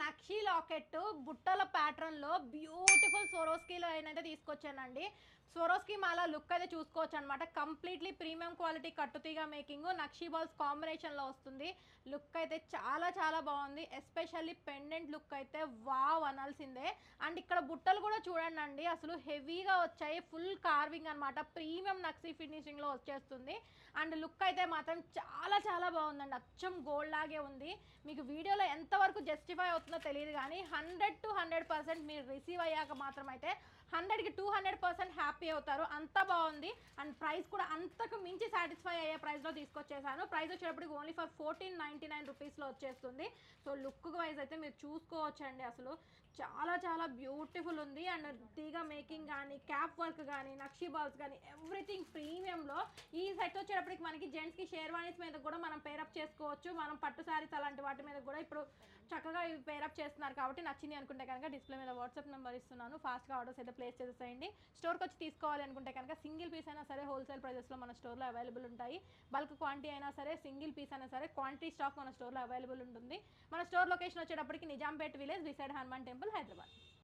నక్షి locket బుట్టల ప్యాటర్న్లో beautiful సోరోస్కీలో అయితే తీసుకొచ్చానండి. సోరోస్కి మాల లుక్ అయితే చూసుకోవచ్చు అనమాట. కంప్లీట్లీ ప్రీమియం క్వాలిటీ కట్టుతీగా మేకింగ్ నక్షి బాల్స్ కాంబినేషన్లో వస్తుంది. లుక్ అయితే చాలా చాలా బాగుంది. ఎస్పెషల్లీ పెండెంట్ లుక్ అయితే వావ్ అనాల్సిందే. అండ్ ఇక్కడ బుట్టలు కూడా చూడండి అండి, అసలు హెవీగా వచ్చాయి. ఫుల్ కార్వింగ్ అనమాట. ప్రీమియం నక్షి ఫినిషింగ్లో వచ్చేస్తుంది. అండ్ లుక్ అయితే మాత్రం చాలా చాలా బాగుందండి. అచ్చం గోల్డ్ లాగే ఉంది. మీకు వీడియోలో ఎంతవరకు జస్టిఫై అవుతుందో తెలియదు కానీ 100 to 100% మీరు రిసీవ్ అయ్యాక మాత్రం అయితే 100కి 200% హ్యాపీ అవుతారు. అంత బాగుంది. అండ్ ప్రైస్ కూడా అంతకు మించి సాటిస్ఫై అయ్యే ప్రైస్లో తీసుకొచ్చేసాను. ప్రైస్ వచ్చేటప్పటికి ఓన్లీ ఫర్ 1499 రూపీస్లో వచ్చేస్తుంది. సో లుక్ వైజ్ అయితే మీరు చూసుకోవచ్చండి. అసలు చాలా చాలా బ్యూటిఫుల్ ఉంది. అండ్ తీగ మేకింగ్ కానీ, క్యాప్ వర్క్ కానీ, నక్షి బాల్స్ కానీ ఎవ్రీథింగ్ ప్రీమియంలో. ఈ సెట్ వచ్చేటప్పటికి మనకి జెంట్స్కి షేర్వానీస్ మీద కూడా మనం పేరప్ చేసుకోవచ్చు. మనం పట్టు శారీస్ అలాంటి వాటి మీద కూడా ఇప్పుడు చక్కగా ఇవి పేరప్ చేస్తున్నారు కాబట్టి నచ్చింది అనుకుంటే కనుక డిస్ప్లే మీద వాట్సాప్ నెంబర్ ఇస్తున్నాను. ఫాస్ట్గా ఆర్డర్స్ అయితే ప్లేస్ చేసేసేయండి. స్టోర్కి వచ్చి తీసుకోవాలి అనుకుంటే కనుక సింగిల్ పీస్ అయినా సరే హోల్సేల్ ప్రైజెస్లో మన స్టోర్లో అవైలబుల్ ఉంటాయి. బల్క్ క్వాంటిటీ అయినా సరే, సింగిల్ పీస్ అయినా సరే క్వాంటిటీ స్టాక్ మన స్టోర్లో అవైలబుల్ ఉంటుంది. మన స్టోర్ లొకేషన్ వచ్చేటప్పటికి Nizampet village beside Hanuman temple, Hyderabad.